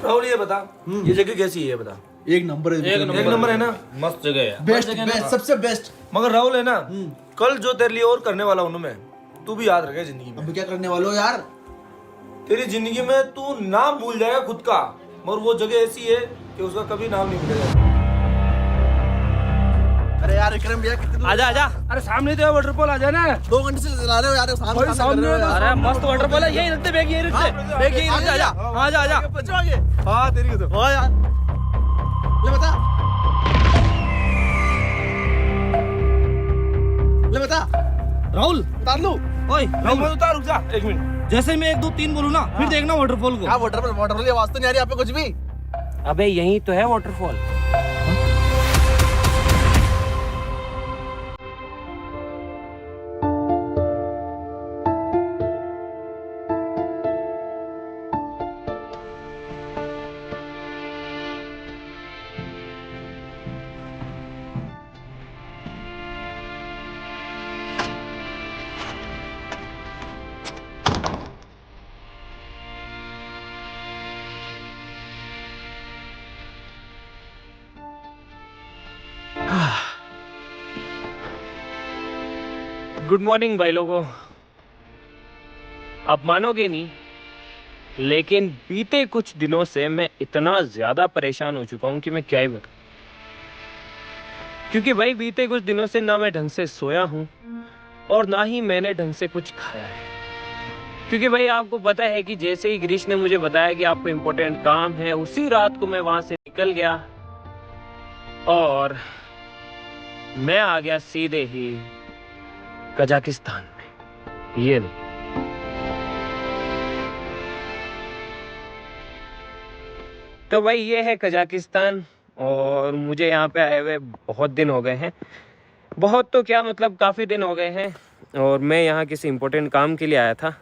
राहुल ये बता, ये जगह कैसी है ये बता। एक नंबर है, एक नंबर है ना, मस्त जगह है, बेस्ट बेस्ट सबसे बेस्ट। मगर राहुल है ना, कल जो तेरे लिए और करने वाला हूं ना मैं, तू भी याद रखे जिंदगी में। अब क्या करने वाले हो यार? तेरी जिंदगी में तू नाम भूल जाएगा खुद का, मगर वो जगह ऐसी है कि उसका कभी नाम नहीं भूलेगा। अरे यार विक्रम भैया कितने आजा आजा। अरे सामने तो वाटरफॉल आ जाना है। 2 घंटे से चला रहे हो यार, सामने सामने हो तो। अरे मस्त वाटरफॉल है, यही रखते बैग, यही रखते बैग, यही रखते। आजा आजा आजा। बचोगे? हाँ तेरी तो। हाँ यार, ले बता राहुल उतार लूं? ओए राहुल मैं उतार, रुक जा 1 मिनट। जैसे मैं 1 2 3 बोलूं ना, फिर देखना वाटरफॉल को। क्या वाटरफॉल की आवाज तो नहीं आ रही यहाँ पे कुछ भी। अबे यही तो है वाटरफॉल। गुड मॉर्निंग भाई लोगों। आप मानोगे नहीं, लेकिन बीते कुछ दिनों से मैं इतना ज्यादा परेशान हो चुका हूं कि मैं क्या ही बताऊं। क्योंकि भाई बीते कुछ दिनों से ना मैं ढंग से सोया हूं और ना ही मैंने ढंग से कुछ खाया है। क्योंकि भाई आपको पता है कि जैसे ही गिरीश ने मुझे बताया कि आपको इम्पोर्टेंट काम है, उसी रात को मैं वहां से निकल गया और मैं आ गया सीधे ही कजाकिस्तान में। ये लो। तो भाई ये है कजाकिस्तान और मुझे यहाँ पे आए हुए बहुत दिन हो गए हैं। बहुत तो क्या, मतलब काफ़ी दिन हो गए हैं और मैं यहाँ किसी इम्पोर्टेंट काम के लिए आया था।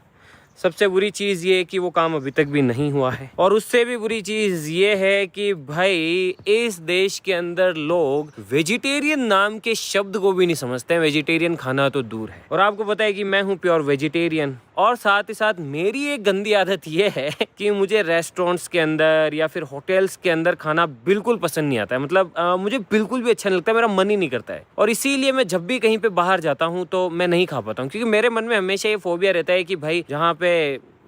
सबसे बुरी चीज़ ये है कि वो काम अभी तक भी नहीं हुआ है और उससे भी बुरी चीज़ ये है कि भाई इस देश के अंदर लोग वेजिटेरियन नाम के शब्द को भी नहीं समझते हैं। वेजिटेरियन खाना तो दूर है। और आपको पता है कि मैं हूँ प्योर वेजिटेरियन और साथ ही साथ मेरी एक गंदी आदत ये है कि मुझे रेस्टोरेंट्स के अंदर या फिर होटल्स के अंदर खाना बिल्कुल पसंद नहीं आता है। मतलब मुझे बिल्कुल भी अच्छा नहीं लगता, मेरा मन ही नहीं करता है। और इसीलिए मैं जब भी कहीं पे बाहर जाता हूँ तो मैं नहीं खा पाता हूँ, क्योंकि मेरे मन में हमेशा ये फोबिया रहता है कि भाई जहाँ पे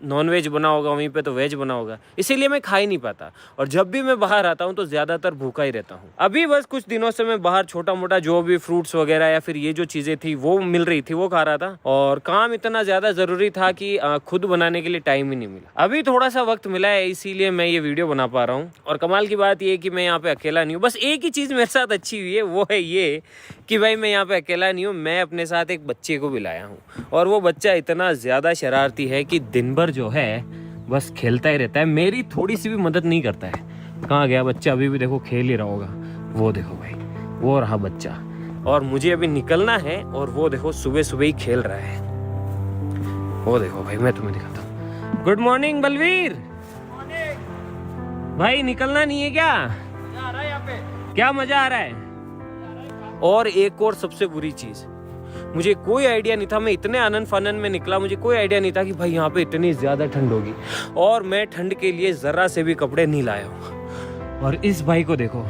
नॉन वेज बना होगा वहीं पे तो वेज बना होगा, इसीलिए मैं खा ही नहीं पाता। और जब भी मैं बाहर आता हूँ तो ज़्यादातर भूखा ही रहता हूँ। अभी बस कुछ दिनों से मैं बाहर छोटा मोटा जो भी फ्रूट्स वगैरह या फिर ये जो चीज़ें थी वो मिल रही थी वो खा रहा था। और काम इतना ज़्यादा ज़रूरी था कि खुद बनाने के लिए टाइम ही नहीं मिला। अभी थोड़ा सा वक्त मिला है, इसीलिए मैं ये वीडियो बना पा रहा हूँ। और कमाल की बात ये कि मैं यहाँ पे अकेला नहीं हूँ। बस एक ही चीज़ मेरे साथ अच्छी हुई है, वो है ये कि भाई मैं यहाँ पे अकेला नहीं हूँ। मैं अपने साथ एक बच्चे को भी लाया हूँ और वो बच्चा इतना ज़्यादा शरारती है कि दिन भर जो है बस खेलता ही रहता है, मेरी थोड़ी सी भी मदद नहीं करता है। कहाँ गया बच्चा? अभी भी देखो खेल ही रहा होगा। वो देखो भाई, वो रहा बच्चा। और मुझे अभी निकलना है और वो देखो सुबह सुबह ही खेल रहा है। वो देखो भाई, मैं तुम्हें दिखाता हूँ। Good morning Balveer. भाई निकलना नहीं है क्या? मजा आ रहा है यहाँ पे। क्या मजा आ रहा है? और एक और सबसे बुरी चीज, मुझे कोई आइडिया नहीं था, मैं इतने आनंद फानन में निकला, मुझे कोई आइडिया नहीं था कि भाई यहाँ पे इतनी ज्यादा ठंड होगी। और मैं ठंड के लिए जरा से भी कपड़े नहीं लाया हूँ। और इस भाई को देखो,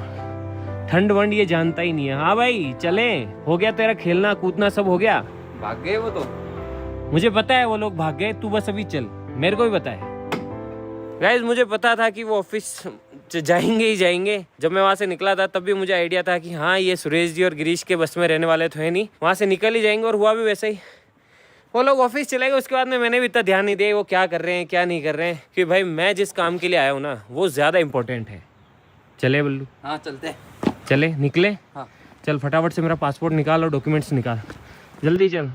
ठंड वंड ये जानता ही नहीं है। हाँ भाई चले, हो गया तेरा खेलना कूदना सब हो गया? भाग गए वो तो। मुझे पता है वो लोग भाग गए, तू बस अभी चल, मेरे को भी पता है। गाइस मुझे पता था कि वो ऑफिस जाएंगे ही जाएंगे। जब मैं वहाँ से निकला था तब भी मुझे आइडिया था कि हाँ ये सुरेश जी और गिरीश के बस में रहने वाले तो है नहीं, वहाँ से निकल ही जाएंगे। और हुआ भी वैसे ही, वो लोग ऑफिस चले गए। उसके बाद में मैंने भी इतना ध्यान नहीं दिया वो क्या कर रहे हैं क्या नहीं कर रहे हैं, कि भाई मैं जिस काम के लिए आया हूँ ना वो ज़्यादा इंपॉर्टेंट है। चले बल्लू? हाँ चलते। चले, निकले? हाँ चल फटाफट से मेरा पासपोर्ट निकाल और डॉक्यूमेंट्स निकाल, जल्दी चल।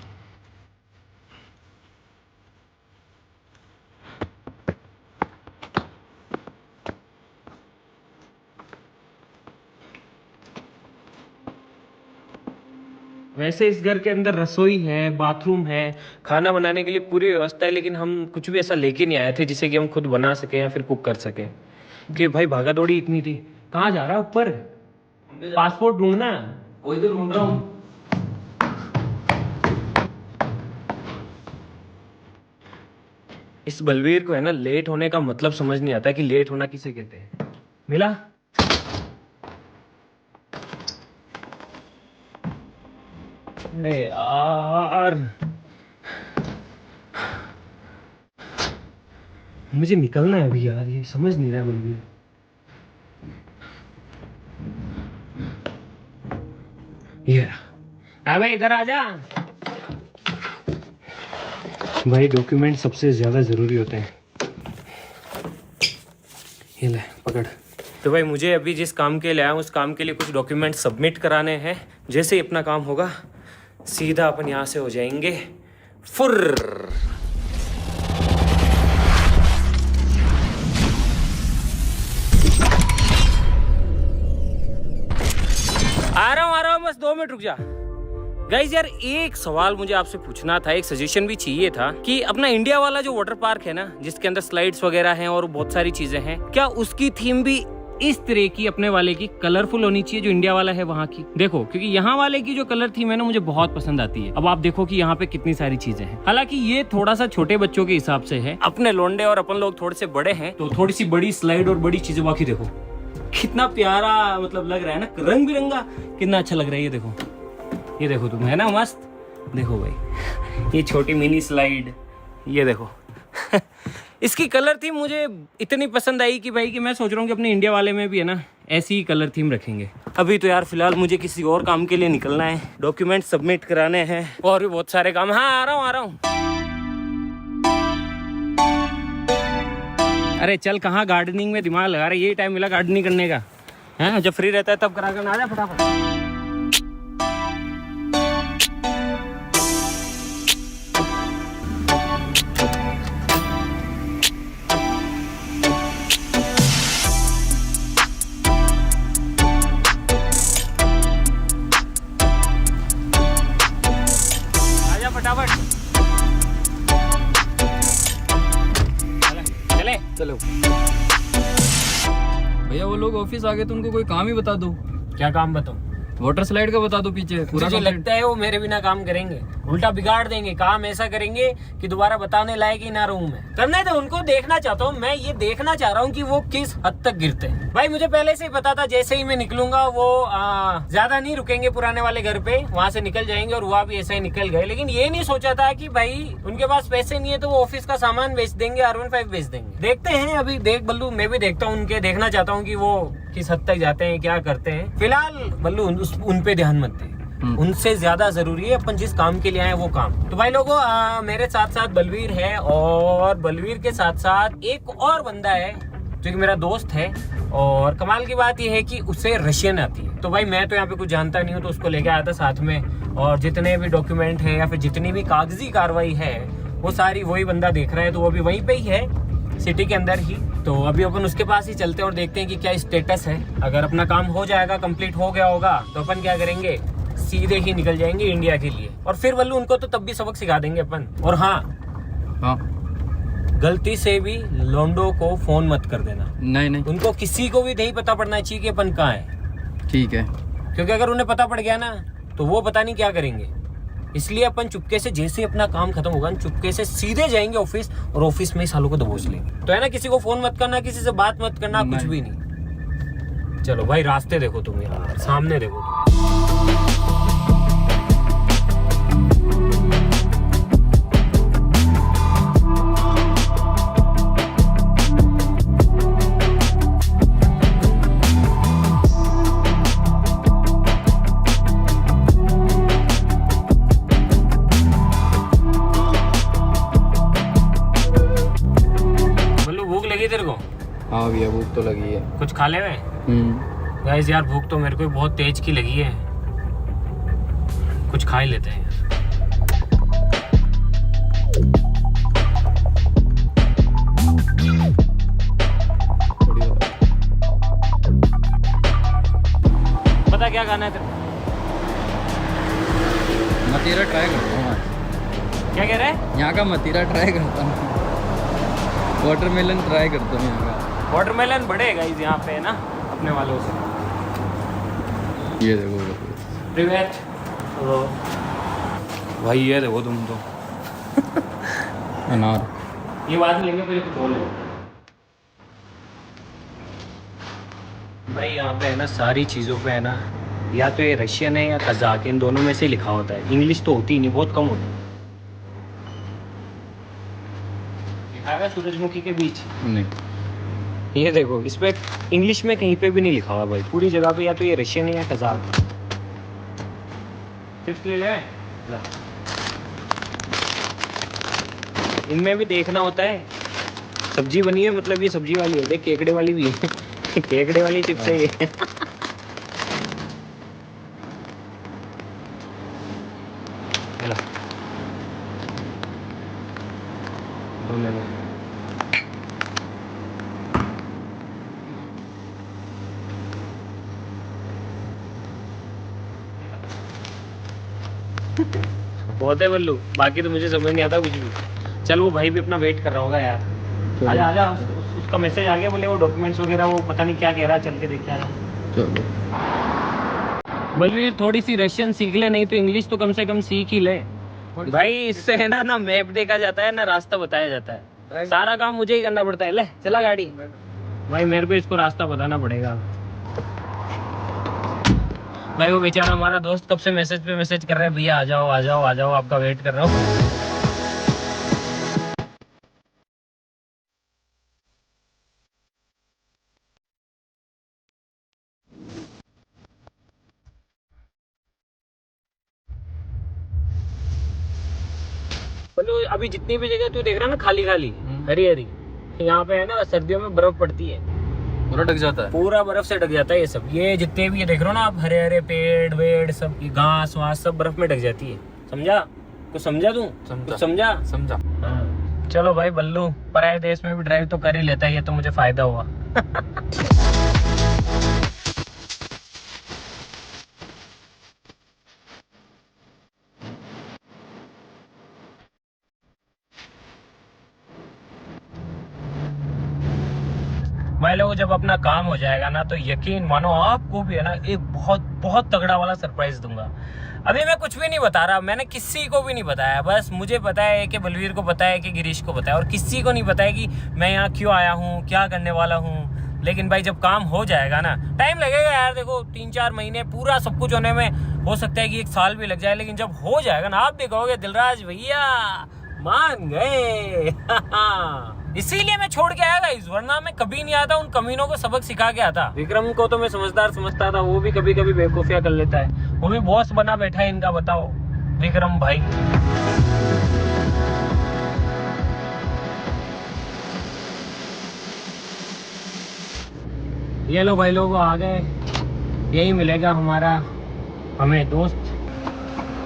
वैसे इस घर के अंदर रसोई है, बाथरूम है, खाना बनाने के लिए पूरी व्यवस्था है, लेकिन हम कुछ भी ऐसा लेके नहीं आए थे जिसे कि हम खुद बना सके या फिर कुक कर सके। कि भाई भागा दौड़ी इतनी थी। कहाँ जा रहा है? ऊपर पासपोर्ट ढूंढना। वही तो ढूंढ रहा हूँ। इस बलवीर को है ना लेट होने का मतलब समझ नहीं आता कि लेट होना किसे कहते हैं। मिला? अरे यार, मुझे निकलना है अभी यार, ये समझ नहीं रहा बलवीर। ये अबे इधर आ जा भाई, डॉक्यूमेंट सबसे ज्यादा जरूरी होते हैं। ये ले पकड़। तो भाई मुझे अभी जिस काम के लिए आया हूँ उस काम के लिए कुछ डॉक्यूमेंट सबमिट कराने हैं। जैसे ही अपना काम होगा सीधा अपन यहाँ से हो जाएंगे फुर्र। आ रहा हूँ बस 2 मिनट रुक जा। गाइज यार एक सवाल मुझे आपसे पूछना था, एक सजेशन भी चाहिए था कि अपना इंडिया वाला जो वाटर पार्क है ना, जिसके अंदर स्लाइड्स वगैरह हैं और बहुत सारी चीजें हैं, क्या उसकी थीम भी इस तरह की अपने वाले की कलरफुल होनी चाहिए जो इंडिया वाला है वहाँ की? देखो क्योंकि यहाँ वाले की जो कलर थीम है ना मुझे बहुत पसंद आती है। अब आप देखो कि यहाँ पे कितनी सारी चीजें हैं। हालांकि ये थोड़ा सा छोटे बच्चों के हिसाब से है, अपने लोंडे और अपन लोग थोड़े से बड़े हैं तो थोड़ी सी बड़ी स्लाइड और बड़ी चीजें। बाकी देखो कितना प्यारा मतलब लग रहा है ना, रंग बिरंगा कितना अच्छा लग रहा है। ये देखो तुम, है ना मस्त। देखो भाई ये छोटी मिनी स्लाइड, ये देखो इसकी कलर थीम मुझे इतनी पसंद आई कि भाई कि मैं सोच रहा हूँ कि अपने इंडिया वाले में भी है ना ऐसी ही कलर थीम रखेंगे। अभी तो यार फिलहाल मुझे किसी और काम के लिए निकलना है, डॉक्यूमेंट सबमिट कराने हैं और भी बहुत सारे काम। हाँ आ रहा हूँ। अरे चल, कहाँ गार्डनिंग में दिमाग लगा रहा है, यही टाइम मिला गार्डनिंग करने का है। जब फ्री रहता है तब करा कर आ जा फटाफट। चलो भैया वो लोग ऑफिस आ गए तो उनको कोई काम ही बता दो। क्या काम बताऊं? वाटर स्लाइड का बता दो पीछे पूरा। मुझे लगता है वो मेरे बिना काम करेंगे, उल्टा बिगाड़ देंगे काम। ऐसा करेंगे कि दोबारा बताने लायक ही ना रहूं मैं। करने तो उनको देखना चाहता हूँ, मैं ये देखना चाह रहा हूँ कि वो किस हद तक गिरते हैं। भाई मुझे पहले से ही पता था जैसे ही मैं निकलूंगा वो ज्यादा नहीं रुकेंगे पुराने वाले घर पे, वहां से निकल जाएंगे और वहाँ भी ऐसा ही निकल गए। लेकिन ये नहीं सोचा था कि भाई उनके पास पैसे नहीं है तो वो ऑफिस का सामान बेच देंगे, R15 बेच देंगे। देखते हैं अभी, देख बल्लू मैं भी देखता हूँ उनके, देखना चाहता हूँ कि वो किस हद तक जाते हैं, क्या करते हैं। फिलहाल बल्लू उन पे ध्यान मत दे, उनसे ज्यादा जरूरी है अपन जिस काम के लिए आए वो काम। तो भाई लोगों मेरे साथ साथ बलवीर है और बलवीर के साथ साथ एक और बंदा है जो कि मेरा दोस्त है। और कमाल की बात यह है कि उसे रशियन आती है। तो भाई मैं तो यहाँ पे कुछ जानता नहीं हूँ तो उसको लेके आया था साथ में। और जितने भी डॉक्यूमेंट है या फिर जितनी भी कागजी कार्रवाई है वो सारी वही बंदा देख रहा है। तो वो अभी वहीं पे ही है, सिटी के अंदर ही। तो अभी अपन उसके पास ही चलते हैं और देखते हैं कि क्या स्टेटस है। अगर अपना काम हो जाएगा, कंप्लीट हो गया होगा तो अपन क्या करेंगे, सीधे ही निकल जाएंगे इंडिया के लिए। और फिर बल्लू उनको तो तब भी सबक सिखा देंगे अपन। और हाँ गलती से भी लोंडो को फोन मत कर देना। नहीं उनको किसी को भी नहीं पता पड़ना चाहिए कि अपन कहाँ है। ठीक है, क्योंकि अगर उन्हें पता पड़ गया ना तो वो पता नहीं क्या करेंगे। इसलिए अपन चुपके से, जैसे अपना काम खत्म होगा चुपके से सीधे जाएंगे ऑफिस और ऑफिस में सालों को दबोच लेंगे। तो है ना, किसी को फोन मत करना, किसी से बात मत करना, कुछ भी नहीं। चलो भाई रास्ते देखो तुम, यार सामने देखो तुम। तेरे को? हाँ भैया भूख तो लगी है। कुछ खा ले हुए? गाइस यार भूख तो मेरे को बहुत तेज की लगी है, कुछ खा ही लेते हैं। पता क्या खाना है तेरे को? मतीरा ट्राई करता हूँ आज। क्या कह रहा है? यहाँ का मतीरा ट्राई करता हूँ, वाटरमेलन ट्राई करता हूँ यहाँ का। वाटरमेलन बड़े गाइस यहाँ पे है ना अपने वालों से। ये देखो प्रिवेट भाई, ये देखो तुम तो अनार, ये बाद में लेंगे, पहले कुछ और लेंगे। भाई यहाँ पे है ना सारी चीज़ों पे है ना या तो ये रशियन है या कज़ाक, इन दोनों में से ही लिखा होता है। इंग्लिश तो होती ही नहीं, बहुत कम होती है। लिखा है सूरजमुखी के बीच? नहीं, ये देखो इस पे इंग्लिश में कहीं पे भी नहीं लिखा हुआ भाई, पूरी जगह पे या तो ये रशियन है या कज़ाक। चिप्स ले ले। इनमें भी देखना होता है, सब्जी बनी है मतलब ये सब्जी वाली है। देख केकड़े वाली भी है केकड़े वाली चिप्स है ये हेलो, दो ले लो। बहुत है बल्लू, बाकी तो मुझे समझ नहीं आता कुछ भी। चल वो भाई भी अपना वेट कर रहा होगा यार। आजा आजा, उसका मैसेज आ गया, बोले वो डॉक्यूमेंट्स वगैरह वो पता नहीं क्या कह रहा है, चल के देख के आजा। चलो। बल्लू थोड़ी सी रशियन सीख ले, नहीं तो इंग्लिश तो कम से कम सीख ही ले भाई। इससे है ना मैप देखा जाता है ना रास्ता बताया जाता है, सारा काम मुझे ही करना पड़ता है। ले चला गाड़ी भाई, मेरे को इसको रास्ता बताना पड़ेगा भाई। वो बेचारा हमारा दोस्त कब से मैसेज पे मैसेज कर रहा है, भैया आ जाओ आ जाओ आ जाओ, आपका वेट कर रहा हूँ। बोलो अभी जितनी भी जगह तू देख रहा है ना खाली खाली हरी हरी, यहाँ पे है ना सर्दियों में बर्फ पड़ती है, पूरा ढक जाता है। पूरा बर्फ से ढक जाता है ये सब। ये जितने भी ये देख रहे हो ना आप, हरे हरे पेड़ वेड़ सब, ये घास वास सब बर्फ में ढक जाती है। समझा? कुछ समझा तू? कुछ समझा? समझा। हाँ। चलो भाई बल्लू पराए देश में भी ड्राइव तो कर ही लेता है, ये तो मुझे फायदा हुआ भाई लोग जब अपना काम हो जाएगा ना तो यकीन मानो आपको भी है ना एक बहुत बहुत तगड़ा वाला सरप्राइज दूंगा। अभी मैं कुछ भी नहीं बता रहा, मैंने किसी को भी नहीं बताया, बस मुझे पता है कि बलवीर को पता है कि गिरीश को पता है, और किसी को नहीं पता है कि मैं यहाँ क्यों आया हूँ, क्या करने वाला हूँ। लेकिन भाई जब काम हो जाएगा ना, टाइम लगेगा यार, देखो 3-4 महीने पूरा सब कुछ होने में, हो सकता है कि 1 साल भी लग जाए, लेकिन जब हो जाएगा ना आप भी कहोगे दिलराज भैया मान गए इसीलिए मैं छोड़ के आया गाइस, वरना मैं कभी नहीं आता, उन कमीनों को सबक सिखा के आता। विक्रम को तो मैं समझदार समझता था, वो भी कभी कभी बेवकूफियां कर लेता है, वो भी बॉस बना बैठा है इनका, बताओ विक्रम भाई। ये लो भाई लोग आ गए, यही मिलेगा हमारा हमें दोस्त।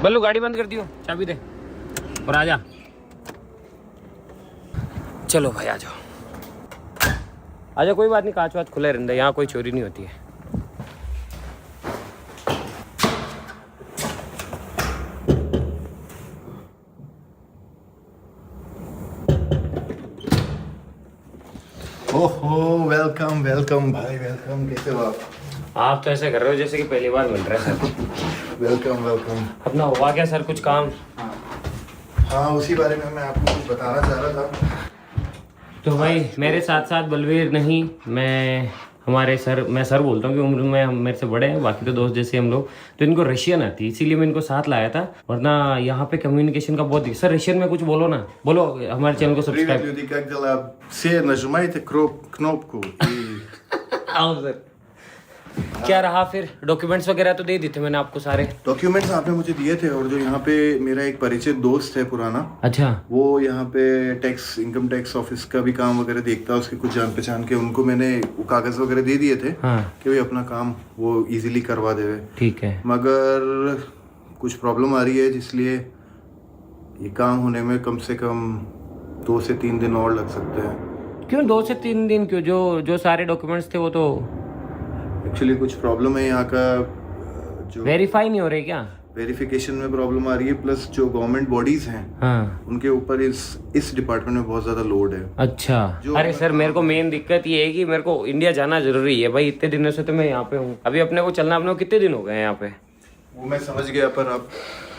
बल्लू गाड़ी बंद कर दियो, चाबी दे और आजा। चलो भाई आ जाओ आजा, कोई बात नहीं, कांच वाच खुले रहते, यहाँ कोई चोरी नहीं होती है। ओहो वेलकम वेलकम भाई वेलकम, कैसे हो आप तो ऐसे कर रहे हो जैसे कि पहली बार मिल रहे हैं सर। Welcome welcome. अपना हुआ क्या सर कुछ काम? हाँ उसी बारे में मैं आपको कुछ बताना चाह रहा था। तो भाई मेरे साथ साथ बलवीर नहीं, मैं हमारे सर, मैं सर बोलता हूँ कि उम्र में हम मेरे से बड़े हैं, बाकी तो दोस्त जैसे हम लोग, तो इनको रशियन आती है इसीलिए मैं इनको साथ लाया था, वरना यहाँ पे कम्युनिकेशन का बहुत सर रशियन में कुछ बोलो ना, बोलो हमारे चैनल को Привет, सब्सक्राइब। люди, как дела? Все нажимайте кнопку и आओ सर। क्या रहा फिर? डॉक्यूमेंट्स वगैरह तो दे दिए थे मैंने आपको सारे। डॉक्यूमेंट्स आपने मुझे दिए थे, और जो यहाँ पे मेरा एक परिचित दोस्त है पुराना, अच्छा वो यहाँ पे टैक्स इनकम टैक्स ऑफिस का भी काम वगैरह देखता है, उसके कुछ जान पहचान के, उनको मैंने वो कागज वगैरह दे दिए थे हाँ कि भाई अपना काम वो इजीली करवा देवे। ठीक है। मगर कुछ प्रॉब्लम आ रही है, जिसलिए ये काम होने में कम से कम 2 से 3 दिन और लग सकते हैं। क्यों 2 से 3 दिन क्यों? जो सारे डॉक्यूमेंट्स थे वो तो एक्चुअली कुछ प्रॉब्लम है यहाँ का, जो वेरीफाई नहीं हो रहे क्या? वेरिफिकेशन में प्रॉब्लम आ रही है, प्लस जो गवर्नमेंट बॉडीज हैं हाँ उनके ऊपर इस डिपार्टमेंट में बहुत ज्यादा लोड है। अच्छा। अरे सर मेरे को मेन दिक्कत ये है कि मेरे को इंडिया जाना जरूरी है भाई, इतने दिनों से तो मैं यहाँ पे हूँ, अभी अपने को चलना, अपने को कितने दिन हो गए हैं यहाँ पे? वो मैं समझ गया, पर अब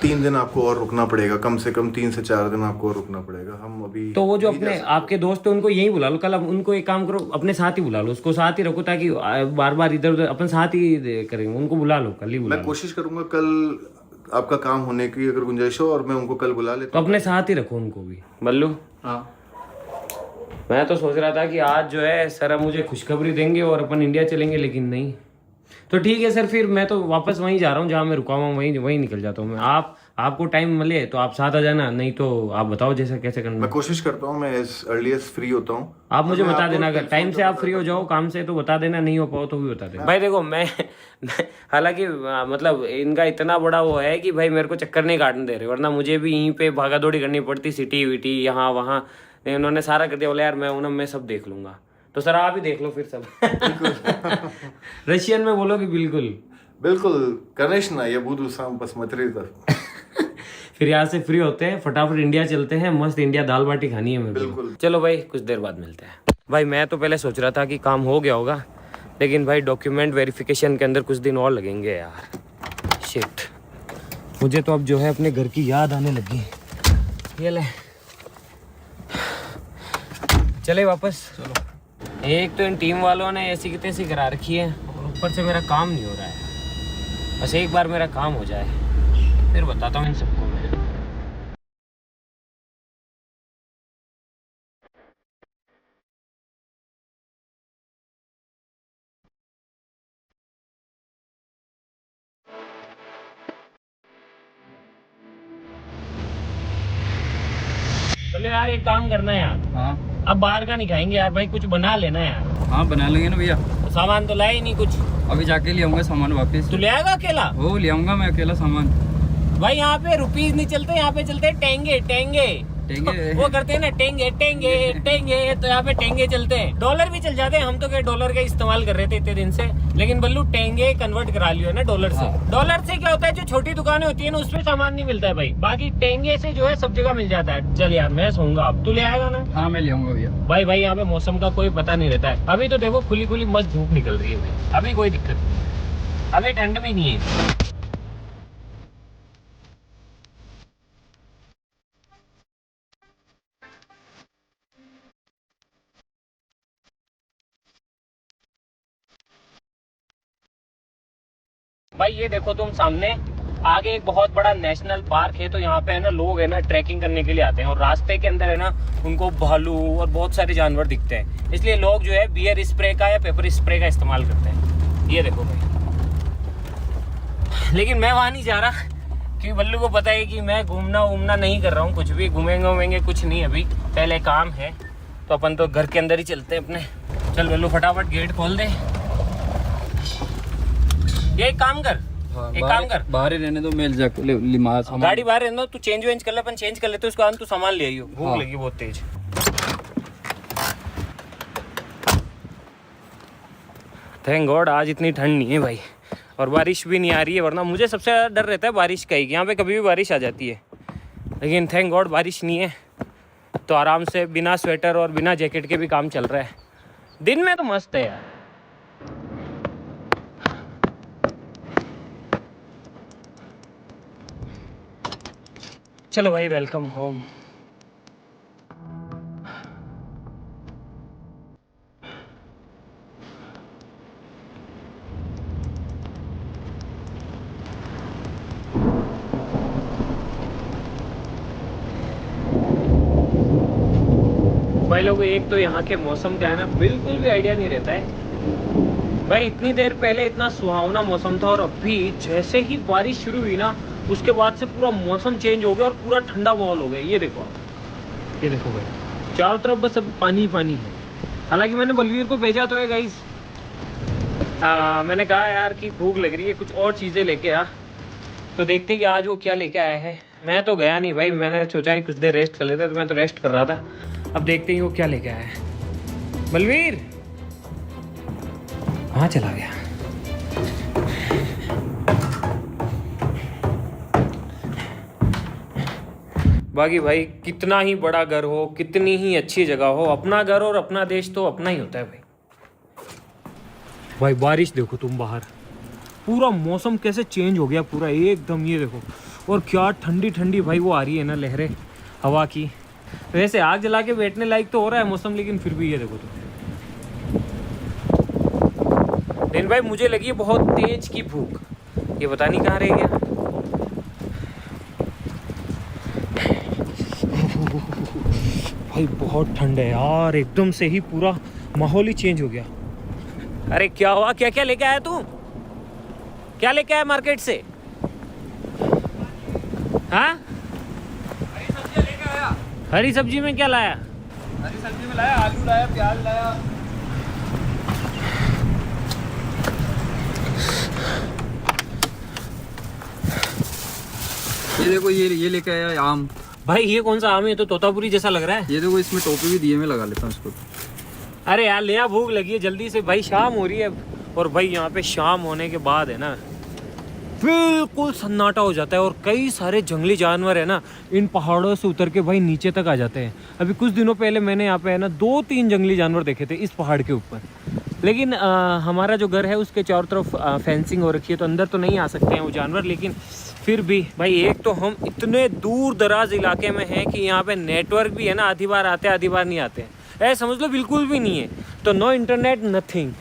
3 दिन आपको और रुकना पड़ेगा, कम से कम 3 से 4 दिन आपको और रुकना पड़ेगा। हम अभी तो वो जो नहीं जा अपने सकते। आपके दोस्त है उनको यहीं बुला लो कल। अब उनको एक काम करो, अपने साथ ही बुला लो, उसको साथ ही रखो ताकि बार बार इधर उधर अपन साथ ही करेंगे। उनको बुला लो, कल ही बुला मैं लो। कोशिश करूंगा कल आपका काम होने की अगर गुंजाइश हो, और मैं उनको कल बुला तो लेता हूँ। अपने साथ ही रखो उनको भी। बल्लू, हाँ मैं तो सोच रहा था कि आज जो है सर अब मुझे खुशखबरी देंगे और अपन इंडिया चलेंगे, लेकिन नहीं। तो ठीक है सर, फिर मैं तो वापस वहीं जा रहा हूँ जहाँ मैं रुका हुआ हूँ, वहीं निकल जाता हूँ मैं। आपको टाइम मिले तो आप साथ आ जाना, नहीं तो आप बताओ जैसा कैसे करना। मैं कोशिश करता हूँ, मैं एज अर्ली एज फ्री होता हूँ। आप मुझे मैं बता आपको देना, अगर टेलीफोन टाइम पे से आप बता फ्री हो देता जाओ काम से तो बता देना, नहीं हो पाओ तो भी बता देना। भाई देखो मैं हालांकि मतलब इनका इतना बड़ा वो है कि भाई मेरे को चक्कर नहीं काटने दे रहे, वरना मुझे भी यहीं पे भागा दौड़ी करनी पड़ती, सिटी विटी यहाँ वहाँ। इन्होंने सारा कर दिया, बोले यार मैं हूं ना, मैं सब देख लूंगा। तो सर आप ही देख लो फिर सब। रशियन में बोलो कि बिल्कुल बिल्कुल कनेक्शन ये बुधु साम पसमतरी तक। फिर यहाँ से फ्री होते हैं, फटाफट इंडिया चलते हैं, मस्त इंडिया दाल बाटी खानी है मेरे को। बिल्कुल। चलो भाई कुछ देर बाद मिलते हैं। भाई मैं तो पहले सोच रहा था कि काम हो गया होगा, लेकिन भाई डॉक्यूमेंट वेरिफिकेशन के अंदर कुछ दिन और लगेंगे यार। शिट, मुझे तो अब जो है अपने घर की याद आने लगी। ये ले चले वापस। चलो। एक तो इन टीम वालों ने ऐसी की तैसी करा रखी है, और ऊपर से मेरा काम नहीं हो रहा है। बस एक बार मेरा काम हो जाए फिर बताता हूँ इन सबको मैं। चलो यार एक काम करना है यार, हाँ अब बाहर का नहीं खाएंगे यार भाई, कुछ बना लेना यार। हाँ बना लेंगे ना भैया। सामान तो लाए ही नहीं कुछ। अभी जाके ले आऊंगा सामान वापस। तू ले आएगा अकेला? वो ले आऊंगा मैं अकेला सामान। भाई यहाँ पे रुपीज नहीं चलते, यहाँ पे चलते हैं टेंगे टेंगे। टेंगे? वो करते हैं ना टेंगे टेंगे टेंगे, तो यहाँ पे टेंगे चलते हैं। डॉलर भी चल जाते हैं, हम तो क्या डॉलर का इस्तेमाल कर रहे थे इतने दिन से, लेकिन बल्लू टेंगे कन्वर्ट करा लियो है ना डॉलर से। डॉलर से क्या होता है, जो छोटी दुकानें होती है ना उसमें सामान नहीं मिलता है भाई, बाकी टेंगे से जो है सब जगह मिल जाता है। चल यार मैं सोऊंगा, अब तू ले आएगा ना? हाँ मैं ले आऊंगा भैया। भाई यहाँ पे मौसम का कोई पता नहीं रहता है। अभी तो देखो खुली खुली मस्त धूप निकल रही है भाई, अभी कोई दिक्कत नहीं, अभी ठंड भी नहीं है। भाई ये देखो तुम सामने आगे एक बहुत बड़ा नेशनल पार्क है, तो यहाँ पे है ना लोग है ना ट्रैकिंग करने के लिए आते हैं, और रास्ते के अंदर है ना उनको भालू और बहुत सारे जानवर दिखते हैं, इसलिए लोग जो है बियर स्प्रे का या पेपर स्प्रे का इस्तेमाल करते हैं। ये देखो भाई, लेकिन मैं वहाँ नहीं जा रहा क्योंकि बल्लू को पता है कि मैं घूमना वूमना नहीं कर रहा हूँ, कुछ भी घूमेंगे कुछ नहीं, अभी पहले काम है। तो अपन तो घर के अंदर ही चलते हैं अपने। चल बल्लू फटाफट गेट खोल दे। ये एक काम कर, एक काम कर, बाहर ही रहने दो, मेल जाके लिमा सामान। गाड़ी बाहर रहने दो, तू चेंज वेंज कर ले, अपन चेंज कर लेते हैं, उसके बाद तू सामान ले आइयो, भूख हाँ। लगी बहुत तेज। थैंक गॉड आज इतनी ठंड नहीं है भाई, और बारिश भी नहीं आ रही है, वरना मुझे सबसे ज़्यादा डर रहता है बारिश का ही, यहाँ पे कभी भी बारिश आ जाती है, लेकिन थैंक गॉड बारिश नहीं है, तो आराम से बिना स्वेटर और बिना जैकेट के भी काम चल रहा है। दिन में तो मस्त है यार। चलो भाई वेलकम होम। भाई लोग एक तो यहाँ के मौसम का है ना बिल्कुल भी आइडिया नहीं रहता है भाई। इतनी देर पहले इतना सुहावना मौसम था, और अभी जैसे ही बारिश शुरू हुई ना उसके बाद से पूरा मौसम चेंज हो गया और पूरा ठंडा माहौल हो गया। ये देखो आप, ये देखो भाई चारों तरफ बस अब पानी ही पानी है। हालांकि मैंने बलवीर को भेजा तो है गाइस, मैंने कहा यार कि भूख लग रही है, कुछ और चीज़ें लेके आ, तो देखते हैं कि आज वो क्या लेके आया है। मैं तो गया नहीं भाई, मैंने सोचा कि कुछ देर रेस्ट कर लेते, तो मैं तो रेस्ट कर रहा था। अब देखते हैं वो क्या लेके आया है। बलवीर कहाँ चला गया? बाकी भाई कितना ही बड़ा घर हो, कितनी ही अच्छी जगह हो, अपना घर और अपना देश तो अपना ही होता है भाई। भाई बारिश देखो तुम बाहर, पूरा मौसम कैसे चेंज हो गया पूरा एकदम। ये देखो और क्या ठंडी ठंडी भाई वो आ रही है ना लहरें हवा की। वैसे आग जला के बैठने लायक तो हो रहा है मौसम, लेकिन फिर भी ये देखो तो दिन भाई मुझे लगी है बहुत तेज की भूख, ये पता नहीं कहाँ रह गया। भाई बहुत ठंड है यार, एकदम से ही पूरा माहौल ही चेंज हो गया। अरे क्या हुआ, क्या क्या लेके आया तू? क्या लेके आया मार्केट से? हाँ हरी सब्जी लेके आया। हरी सब्जी में क्या लाया? हरी सब्जी में लाया आलू लाया प्याज लाया। ये देखो ये लेके आया आम। भाई ये कौन सा आम है? तो तोतापुरी जैसा लग रहा है। ये देखो इसमें टोपी भी दिए, मैं लगा लेता हूँ इसको। अरे यार ले आ, भूख लगी है जल्दी से भाई, शाम हो रही है। और भाई यहाँ पे शाम होने के बाद है ना बिल्कुल सन्नाटा हो जाता है, और कई सारे जंगली जानवर है ना इन पहाड़ों से उतर के भाई नीचे तक आ जाते हैं। अभी कुछ दिनों पहले मैंने यहाँ पे है ना 2-3 जंगली जानवर देखे थे इस पहाड़ के ऊपर। लेकिन हमारा जो घर है उसके चारों तरफ फेंसिंग हो रखी है, तो अंदर तो नहीं आ सकते हैं वो जानवर। लेकिन फिर भी भाई एक तो हम इतने दूर दराज इलाके में हैं कि यहाँ पे नेटवर्क भी है ना आधी बार आते हैं आधी बार नहीं आते हैं, ऐसा समझ लो बिल्कुल भी नहीं है। तो नो इंटरनेट नथिंग।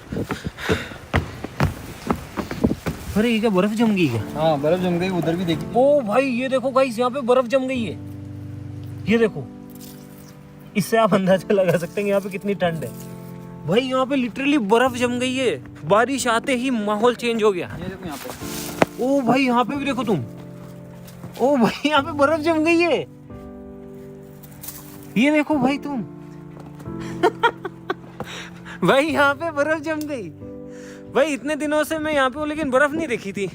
अरे ये क्या बर्फ जम गई क्या? हाँ बर्फ जम गई, उधर भी देखी। ओ भाई ये देखो गाइस, यहाँ पे बर्फ जम गई है, ये देखो। इससे आप अंदाजा लगा सकते हैं यहाँ पे कितनी ठंड है। भाई यहाँ पे लिटरली बर्फ जम गई है, बारिश आते ही माहौल चेंज हो गया। ये देखो यहाँ पे। ओ भाई यहाँ पे भी देखो तुम, ओ भाई यहाँ पे बर्फ जम गई है, ये देखो भाई तुम। भाई यहाँ पे बर्फ जम गई। भाई इतने दिनों से मैं यहाँ पे हूँ लेकिन बर्फ नहीं देखी थी,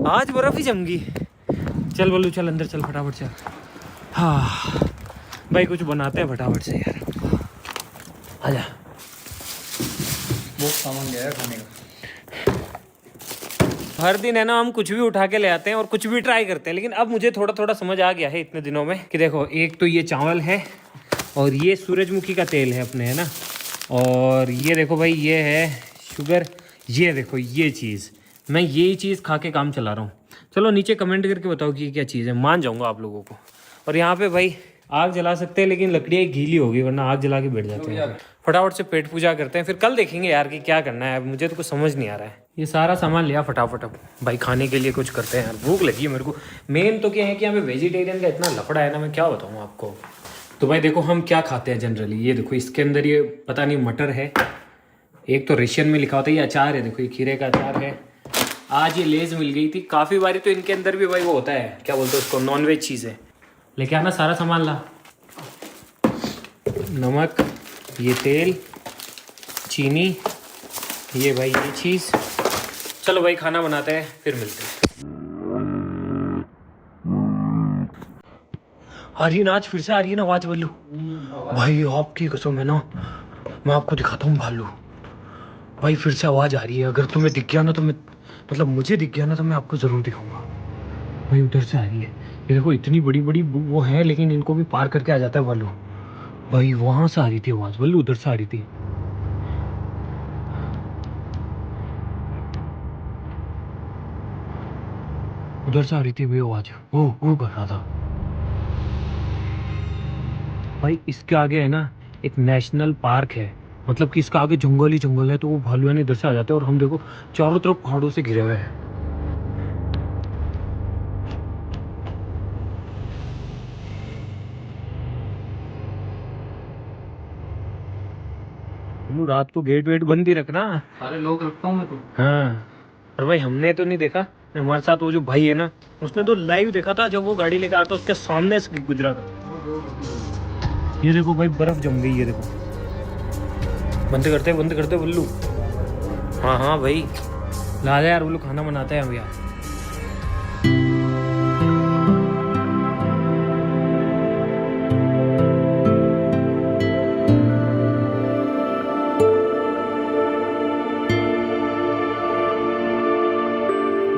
आज बर्फ ही जम गई। चल बोलू चल अंदर चल फटाफट चल। हाँ भाई कुछ बनाते हैं फटाफट से यार, आजा। बहुत सामान गया है खाने का। हर दिन है ना हम कुछ भी उठा के ले आते हैं और कुछ भी ट्राई करते हैं, लेकिन अब मुझे थोड़ा थोड़ा समझ आ गया है इतने दिनों में कि देखो एक तो ये चावल है और ये सूरजमुखी का तेल है अपने, है ना, और ये देखो भाई ये है शुगर, ये देखो ये चीज़, मैं यही चीज़ खा के काम चला रहा हूँ। चलो नीचे कमेंट करके बताओ कि ये क्या चीज़ है, मान जाऊँगा आप लोगों को। और यहाँ पे भाई आग जला सकते हैं लेकिन लकड़ियाँ गीली होगी वरना आग जला के बैठ जाते हैं। फटाफट से पेट पूजा करते हैं, फिर कल देखेंगे यार कि क्या करना है। अब मुझे तो कुछ समझ नहीं आ रहा है। ये सारा सामान लिया फटाफट, अब भाई खाने के लिए कुछ करते हैं यार, भूख लगी है मेरे को। मेन तो क्या है कि यहाँ पे वेजिटेरियन का इतना लफड़ा है ना, मैं क्या बताऊँ आपको। तो भाई देखो हम क्या खाते हैं जनरली, ये देखो इसके अंदर ये पता नहीं मटर है, एक तो रेशन में लिखा होता है, ये अचार है, देखो ये खीरे का अचार है। आज ये लेज मिल गई थी, काफ़ी बारी तो इनके अंदर भी भाई वो होता है, क्या बोलते हैं उसको, नॉनवेज चीज़ें। लेके आना सारा सामान ला, नमक, ये तेल, चीनी, ये भाई ये चीज़। चलो भाई खाना बनाते हैं फिर मिलते हैं। आ रही ना आज फिर से आ रही है ना आवाज़ बल्लू। भाई आपकी कसम है ना, मैं आपको दिखाता हूँ भालू। भाई फिर से आवाज़ आ रही है, अगर तुम्हें दिख गया ना तो मैं, मतलब मुझे दिख गया ना तो मैं आपको ज़रूर दिखाऊंगा। भाई उधर से आ रही है, ये देखो इतनी बड़ी बड़ी वो है लेकिन इनको भी पार करके आ जाता है भालू। भाई वहाँ से आ रही थी आवाज़ बल्लू, उधर से आ रही थी। उधर से आ रही थी भाई आवाज़, वो कर रहा था। भाई इसके आगे है ना एक नेशनल पार्क है, मतलब कि इसका आगे जंगल ही जंगल है, तो वो भालू है ना इधर से आ जाते हैं। और हम देखो चारों तरफ पहाड़ों से घिरे हुए हैं। रात को गेट वेट बंद ही रखना। सारे लोग रखता हूँ मैं तो। हाँ और भाई हमने तो नहीं देखा, हमारे साथ वो जो भाई है ना उसने तो लाइव देखा था, जब वो गाड़ी लेकर आता उसके सामने से गुजरा था। ये देखो भाई बर्फ जम गई, ये देखो। बंद करते बल्लू। हाँ भाई ला जा यार बल्लू, खाना बनाते हैं हम यार।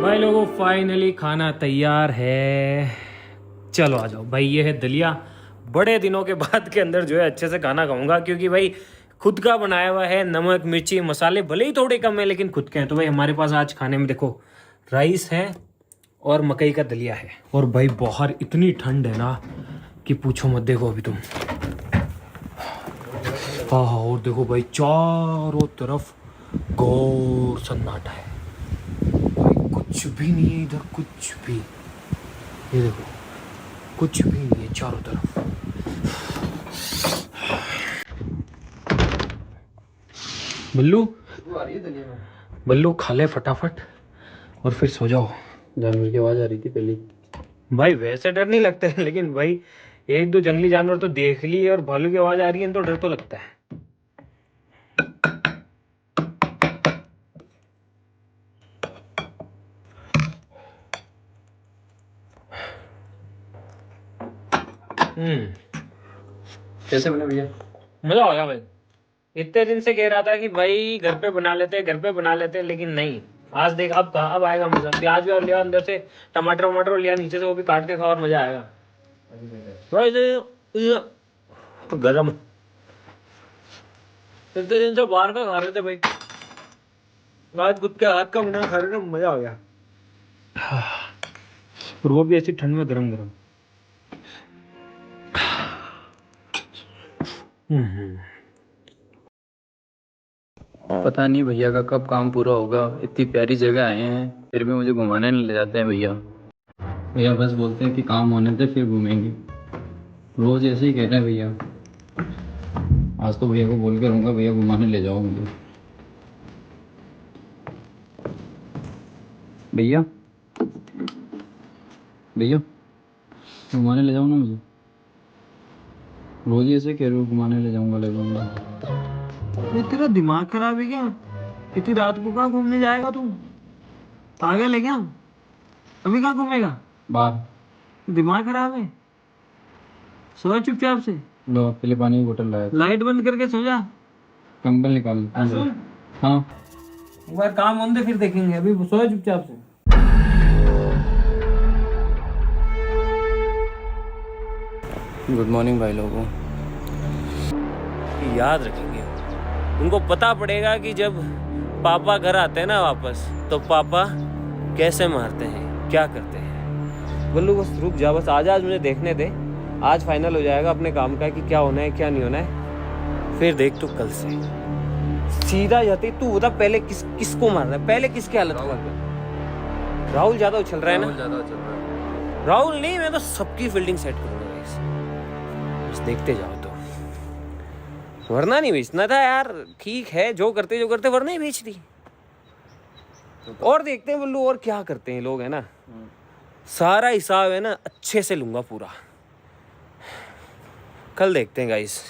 भाई लोगों फाइनली खाना तैयार है, चलो आ जाओ। भाई ये है दलिया, बड़े दिनों के बाद के अंदर जो है अच्छे से खाना खाऊंगा, क्योंकि भाई खुद का बनाया हुआ है। नमक मिर्ची मसाले भले ही थोड़े कम है लेकिन खुद के हैं। तो भाई हमारे पास आज खाने में देखो राइस है और मकई का दलिया है। और भाई बाहर इतनी ठंड है ना कि पूछो मत, देखो अभी तुम। हाँ हाँ, और देखो भाई चारों तरफ घोर सन्नाटा है भाई, कुछ भी नहीं है इधर, कुछ भी। ये देखो कुछ भी नहीं है चारों तरफ। बल्लू बल्लू खा ले फटाफट और फिर सो जाओ। जानवर की आवाज आ रही थी पहले। भाई वैसे डर नहीं लगता है, लेकिन भाई एक दो जंगली जानवर तो देख लिए और भालू की आवाज आ रही है तो डर तो लगता है। कैसे बने भैया? मजा आ गया भाई। इतने दिन से कह रहा था कि भाई घर पे बना लेते, घर पे बना लेते, लेकिन नहीं। आज देख, अब कहा, अब आएगा मजा। प्याज भी और लिया अंदर से, टमाटर वमाटर लिया नीचे से, वो भी काट के खाओ और मजा आएगा भाई। गरम इतने दिन से बाहर का खा रहे थे भाई, आज खुद के हाथ का बना खा रहे थे, मजा आ गया। और वो भी ऐसी ठंड में गरम गरम। पता नहीं भैया का कब काम पूरा होगा। इतनी प्यारी जगह आए हैं फिर भी मुझे घुमाने नहीं ले जाते हैं भैया। भैया बस बोलते हैं कि काम होने दे फिर घूमेंगे। रोज ऐसे ही कह रहे हैं भैया। आज तो भैया को बोल के रहूँगा, भैया घुमाने ले जाओ मुझे। भैया भैया घुमाने ले जाओ ना मुझे। रोज ही ऐसे कह रहे हो घुमाने ले जाऊँगा, ले जाऊँगा। ये तेरा दिमाग खराब है क्या? इतनी रात को कहाँ घूमने जाएगा तू? पागल है क्या? अभी कहाँ घूमेगा? बाहर। दिमाग खराब है? सो चुपचाप से। लो पहले पानी की बोतल लाया। लाइट बंद करके सो जा। कंबल निकाल। हाँ एक बार काम होने दे फिर देखेंगे, अभी सो चुपचाप से। गुड मॉर्निंग भाई लोगों। याद रखेंगे, उनको पता पड़ेगा कि जब पापा घर आते हैं ना वापस, तो पापा कैसे मारते हैं, क्या करते हैं। बल्लू बस रुक जा, बस आज मुझे देखने दे। आज फाइनल हो जाएगा अपने काम का कि क्या होना है क्या नहीं होना है। फिर देख तू कल से सीधा जाते तू बता, पहले किसको मार रहा है, पहले किसकी हालत खराब है? राहुल ज्यादा उछल रहा है ना? राहुल नहीं, मैं तो सबकी फील्डिंग सेट करूंगा बस देखते जाओ। तो वरना नहीं बेचना था यार, ठीक है जो करते वरना ही बेच दी। और देखते हैं बल्लू और क्या करते हैं लोग, है ना। सारा हिसाब है ना अच्छे से लूंगा पूरा, कल देखते हैं गाइस।